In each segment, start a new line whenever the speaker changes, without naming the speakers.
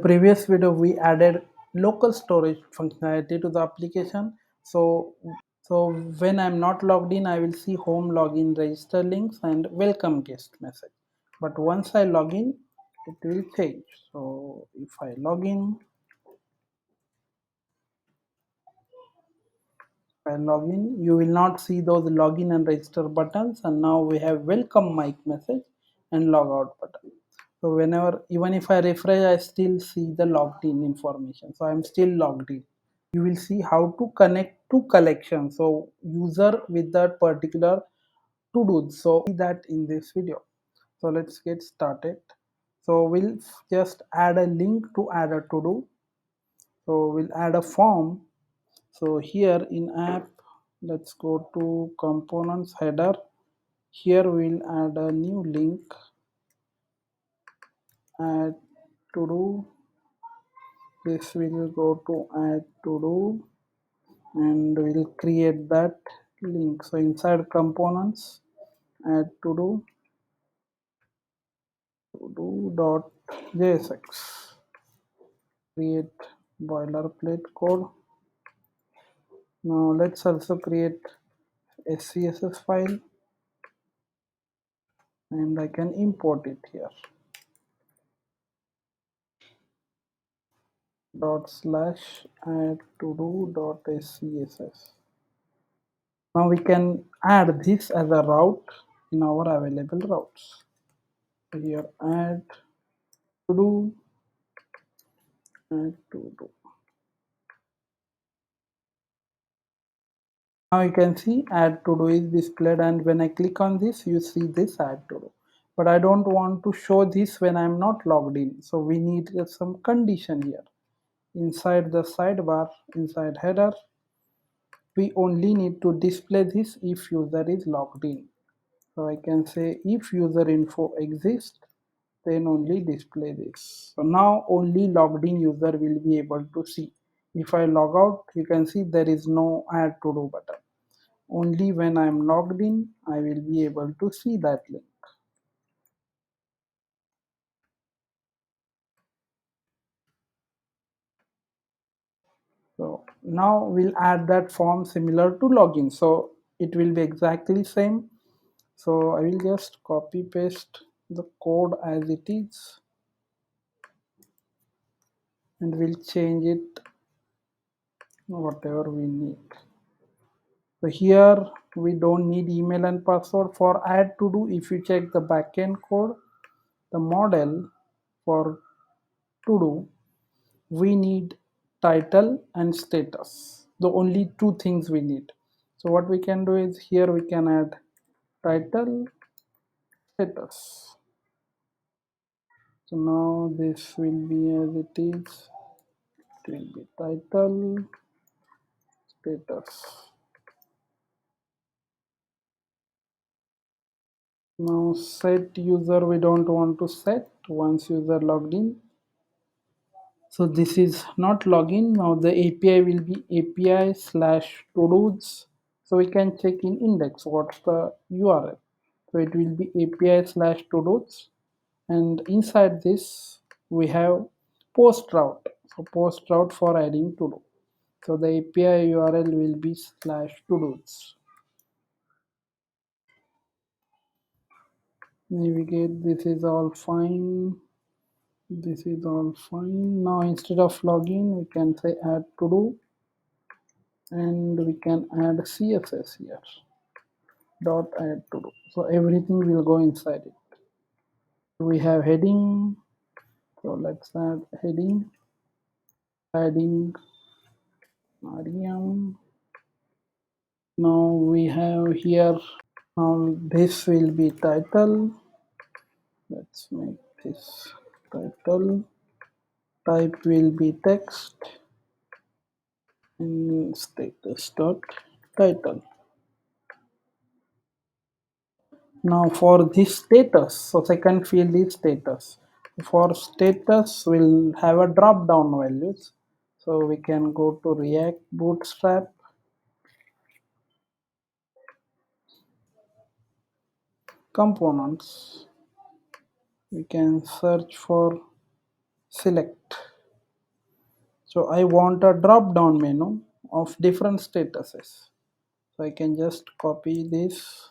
Previous video we added local storage functionality to the application. So when I'm not logged in, I will see home login register links and welcome guest message. But once I log in, it will change. So if I log in, you will not see those login and register buttons, and now we have welcome mic message and logout button. So whenever, even if I refresh, I still see the logged in information. So I'm still logged in. You will see how to connect to collection. So user with that particular to do. So see that in this video. So let's get started. So we'll just add a link to add a to do. So we'll add a form. So here in app, let's go to components header. Here we'll add a new link, add to do. This will go to add to do, and we'll create that link. So inside components, add to do dot jsx, create boilerplate code. Now let's also create a css file, and I can import it here. Dot slash add to do dot scss. Now we can add this as a route in our available routes. So here add to do, add to do. Now you can see add to do is displayed, and when I click on this, you see this add to do. But I don't want to show this when I'm not logged in. So we need some condition here. Inside the sidebar, inside header, we only need to display this if user is logged in. So I can say if user info exists, then only display this. So now only logged in user will be able to see. If I log out, you can see there is no add to do button. Only when I'm logged in, I will be able to see that link. So now we'll add that form similar to login. So it will be exactly same. So I will just copy paste the code as it is, and we'll change it whatever we need. So here we don't need email and password for add to do. If you check the backend code, the model for to do, we need title and status. The only two things we need. So what we can do is here we can add title, status. So now this will be as it is. It will be title, status. Now set user, we don't want to set once user logged in. So this is not login. Now the API will be API slash todos. So we can check in index what's the URL. So it will be API slash todos, and inside this we have post route. So post route for adding to do. So the API URL will be slash todos. Navigate, this is all fine. This is all fine. Now instead of login, we can say add to do, and we can add css here, dot add to do. So everything will go inside it. We have heading, so let's add heading, adding rem. Now we have here, now this will be title. Let's make this title. Type will be text, and status dot title. Now for this status, so second field is status. For status, we'll have a drop down values. So we can go to React Bootstrap, components. We can search for select. So I want a drop down menu of different statuses, so I can just copy this.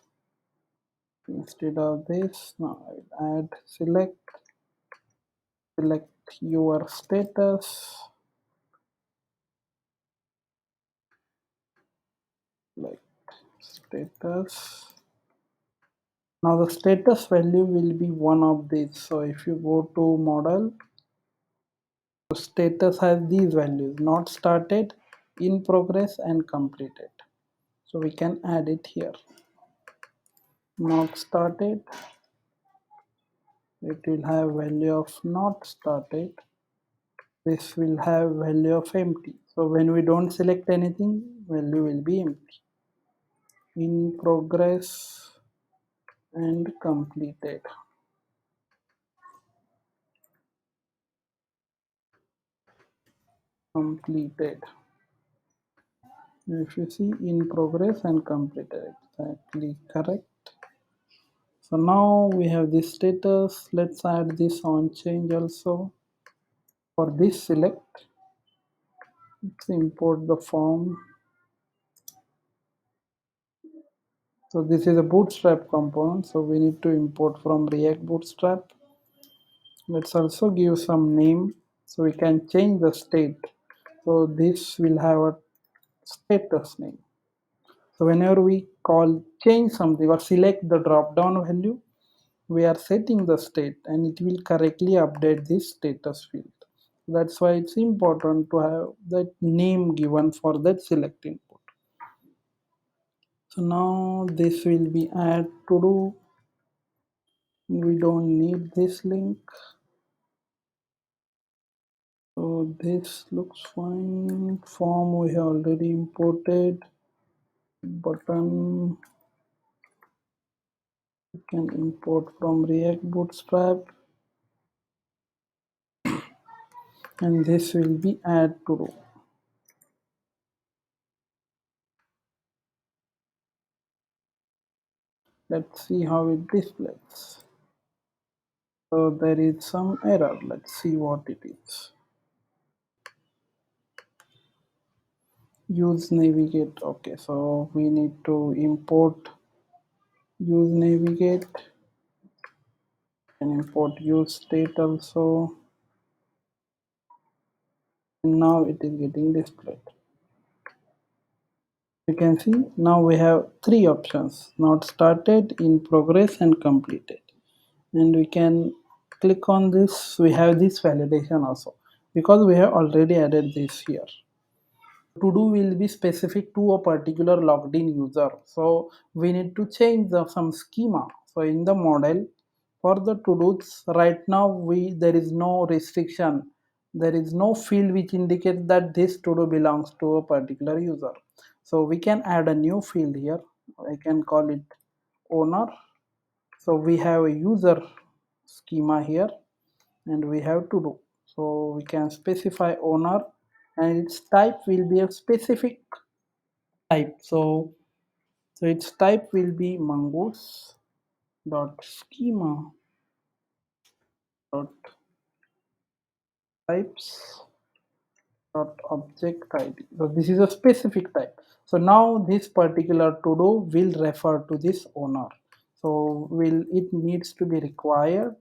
Instead of this, now I will add select your status, like status. Now the status value will be one of these. So if you go to model, the status has these values: not started, in progress, and completed. So we can add it here. Not started, it will have value of not started. This will have value of empty. So when we don't select anything, value will be empty. In progress and completed. Completed. If you see in progress and completed, exactly correct. So now we have this status. Let's add this on change also. For this select, let's import the form. So this is a bootstrap component, so we need to import from React Bootstrap. Let's also give some name so we can change the state. So this will have a status name. So whenever we call change something or select the drop down value, we are setting the state and it will correctly update this status field. That's why it's important to have that name given for that select input. So now this will be add to do. We don't need this link. So this looks fine. Form we have already imported. Button we can import from React Bootstrap. And this will be add to do. Let's see how it displays. So there is some error. Let's see what it is. Use navigate. Okay, so we need to import use navigate and import use state also. And now it is getting displayed. You can see now we have three options: not started, in progress, and completed. And we can click on this. We have this validation also because we have already added this here. To do will be specific to a particular logged in user, so we need to change some schema. So in the model for the to do's right now, there is no restriction, there is no field which indicates that this to do belongs to a particular user. So we can add a new field here. I can call it owner. So we have a user schema here and we have to do. So we can specify owner and its type will be a specific type. So its type will be mongoose dot schema dot types dot object id. So this is a specific type. So now this particular to do will refer to this owner. So will it needs to be required,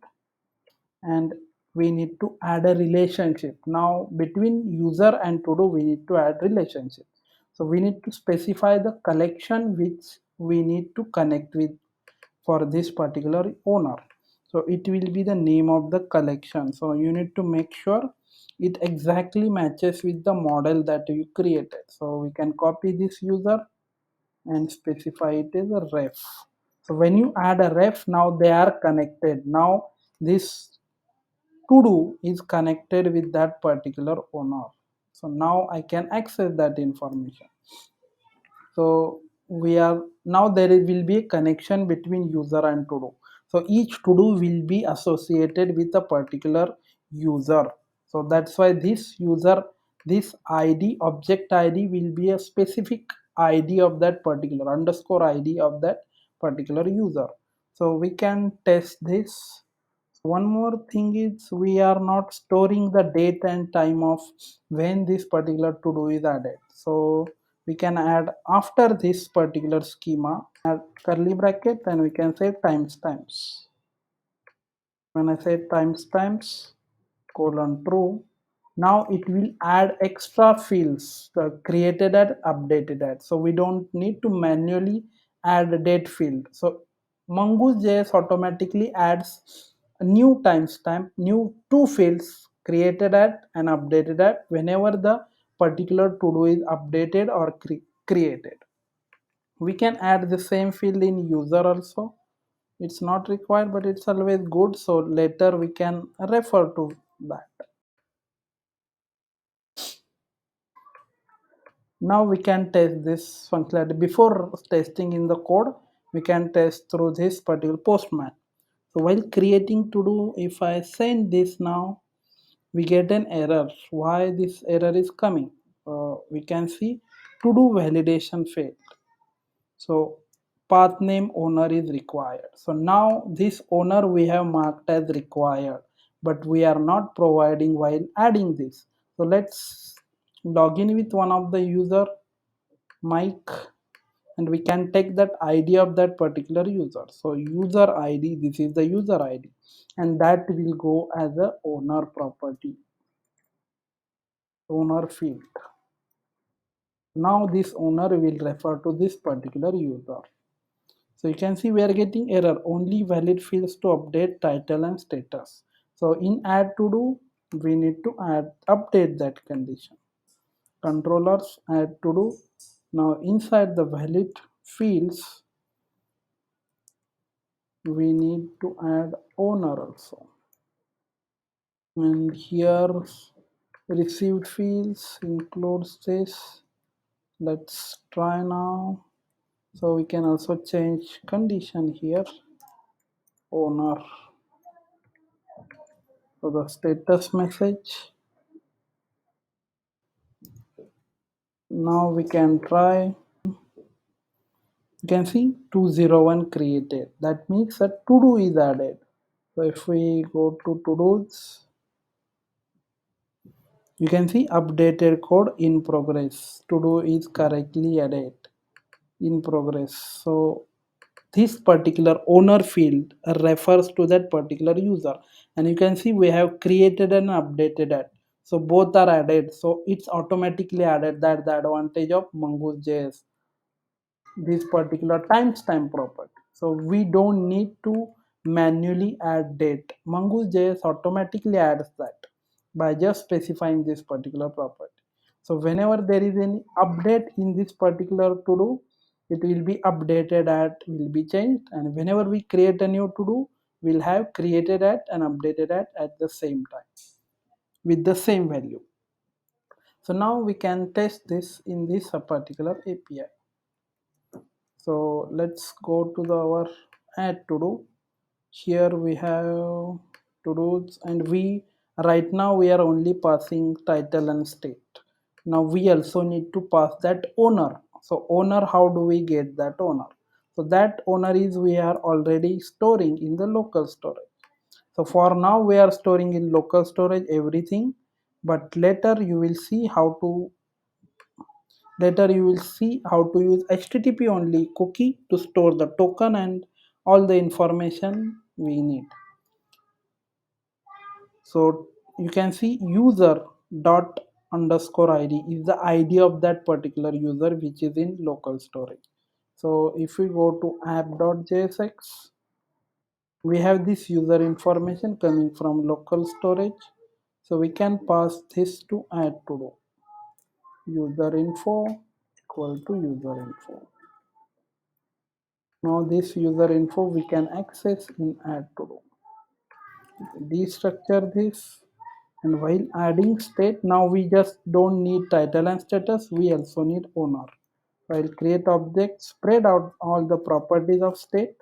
and we need to add a relationship. Now between user and to do we need to add relationship. So we need to specify the collection which we need to connect with for this particular owner. So it will be the name of the collection. So you need to make sure it exactly matches with the model that you created. So we can copy this user and specify it as a ref. So when you add a ref, now they are connected. Now this to do is connected with that particular owner. So now I can access that information. So we are now will be a connection between user and to do. So each to do will be associated with a particular user. So that's why this user, this id, object id will be a specific id of that particular underscore id of that particular user. So we can test this. One more thing is we are not storing the date and time of when this particular to do is added. So we can add after this particular schema, add curly bracket, and we can say timestamps. When I say timestamps colon true, now it will add extra fields created and updated at. So we don't need to manually add a date field. So MongoDB automatically adds a new timestamp, new two fields created at and updated at whenever the particular to do is updated or created. We can add the same field in user also. It's not required, but it's always good, so later we can refer to that. Now we can test this functionality. Before testing in the code, we can test through this particular postman. So while creating to do, if I send this now, we get an error. Why this error is coming? We can see to do validation failed. So path name owner is required. So now this owner we have marked as required, but we are not providing while adding this. So let's log in with one of the user, Mike, and we can take that ID of that particular user. So user ID, this is the user ID, and that will go as a owner property, owner field. Now this owner will refer to this particular user. So you can see we are getting error, only valid fields to update title and status. So in add to do, we need to update that condition. Controllers add to do. Now inside the valid fields, we need to add owner also. And here received fields includes this. Let's try now. So we can also change condition here, owner. So the status message. Now we can try. You can see 201 created. That means a to do is added. So if we go to to dos, you can see updated code in progress. To do is correctly added in progress. So this particular owner field refers to that particular user, and you can see we have created and updated it. So both are added. So it's automatically added. That the advantage of MongoDB, this particular timestamp property. So we don't need to manually add date. MongoDB automatically adds that by just specifying this particular property. So whenever there is any update in this particular to do, it will be updated at, will be changed, and whenever we create a new to do, we'll have created at and updated at the same time with the same value. So now we can test this in this particular API. So let's go to our add to do. Here we have to do's, and we right now we are only passing title and state. Now we also need to pass that owner. So owner, how do we get that owner? So that owner is we are already storing in the local storage. So for now we are storing in local storage everything, but later you will see how to, later you will see how to use HTTP only cookie to store the token and all the information we need. So you can see user dot underscore ID is the ID of that particular user which is in local storage. So if we go to app.jsx, we have this user information coming from local storage. So we can pass this to add to do. User info equal to user info. Now this user info we can access in add to do. Destructure this, and while adding state, now we just don't need title and status, we also need owner. I'll create object, spread out all the properties of state.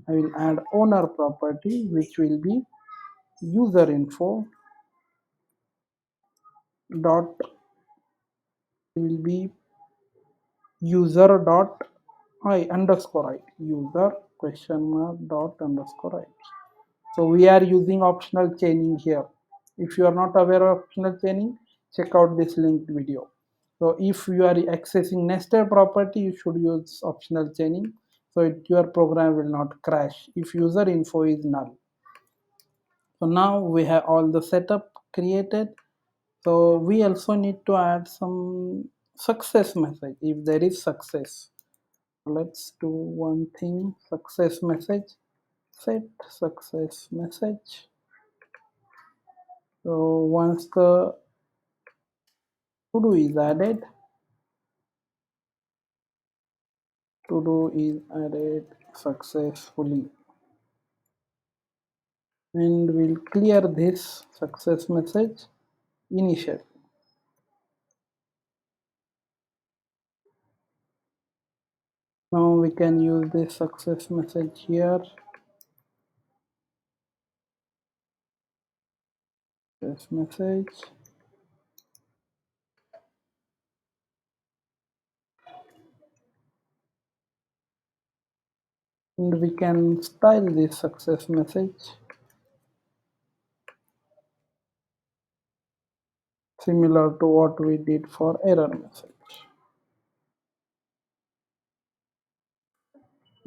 I will add owner property which will be user info dot, will be user dot I underscore I, user question mark dot underscore I. So we are using optional chaining here. If you are not aware of optional chaining, check out this linked video. So if you are accessing nested property, you should use optional chaining, so your program will not crash if user info is null. So now we have all the setup created. So we also need to add some success message if there is success. Let's do one thing, success message, set success message. So once the to do is added, to do is added successfully, and we'll clear this success message initially. Now we can use this success message here. This message, and we can style this success message similar to what we did for error message.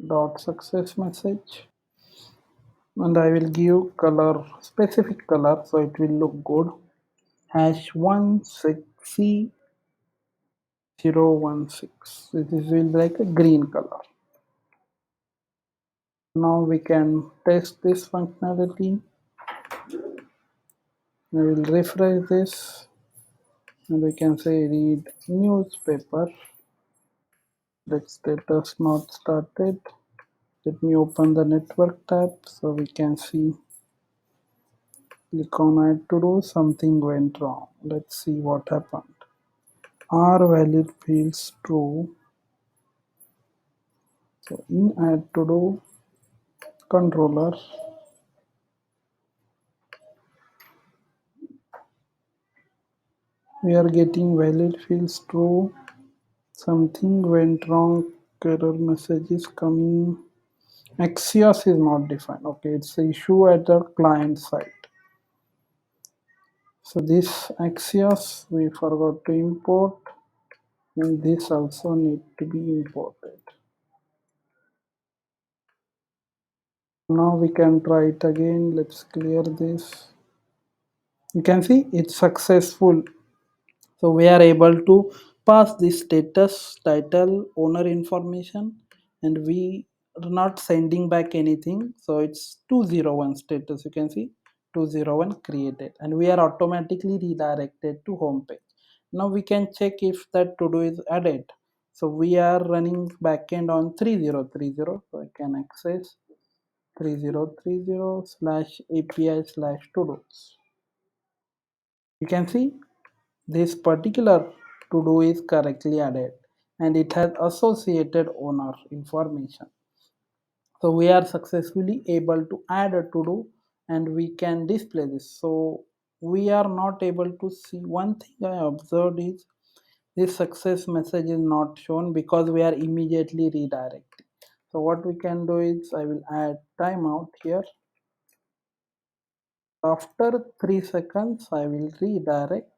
Dot success message, and I will give color, specific color, so it will look good. Hash 16C016. This will be like a green color. Now we can test this functionality. I will refresh this, and we can say read newspaper. Let status not started. Let me open the network tab so we can see. Click on add to do, something went wrong. Let's see what happened. R valid fields true. So in add to do controller, we are getting valid fields true. Something went wrong. Error message is coming. Axios is not defined. Okay, it's the issue at the client side. So this Axios we forgot to import, and this also need to be imported. Now we can try it again. Let's clear this. You can see it's successful. So we are able to pass the status, title, owner information, and we are not sending back anything. So it's 201 status. You can see 201 created, and we are automatically redirected to home page. Now we can check if that to do is added. So we are running backend on 3030. So I can access 3030 slash API slash to do's. You can see this particular to do is correctly added, and it has associated owner information. So we are successfully able to add a to do, and we can display this. So we are not able to see. One thing I observed is this success message is not shown because we are immediately redirecting. So what we can do is I will add timeout here. After 3 seconds I will redirect,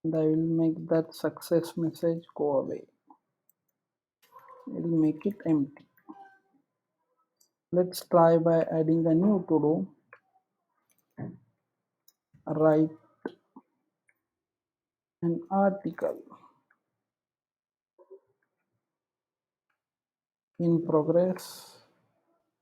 and I will make that success message go away. It will make it empty. Let's try by adding a new to do. Write an article in progress,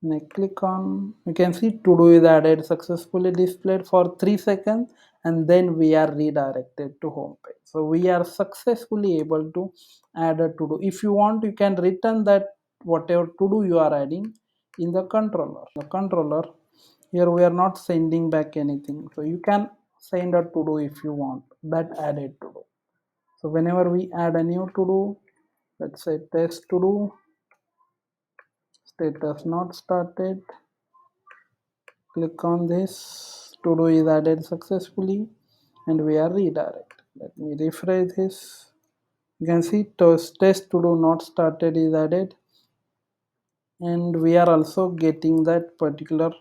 and I click on, you can see to do is added, successfully displayed for 3 seconds, and then we are redirected to home page. So we are successfully able to add a to do. If you want, you can return that whatever to do you are adding in the controller. Here we are not sending back anything, so you can send a to do if you want that added to do. So whenever we add a new to do, let's say test to do, status not started, click on this, to do is added successfully, and we are redirected. Let me refresh this. You can see test to do not started is added, and we are also getting that particular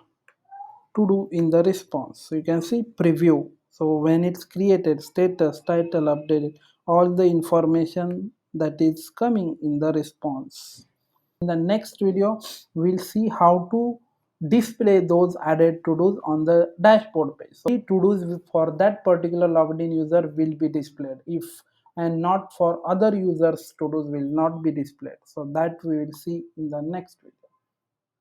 to do in the response. So you can see preview. So when it's created, status, title, updated, all the information that is coming in the response. In the next video, we'll see how to display those added to-dos on the dashboard page. So to-dos for that particular logged in user will be displayed, if and not for other users to-dos will not be displayed. So that we will see in the next video.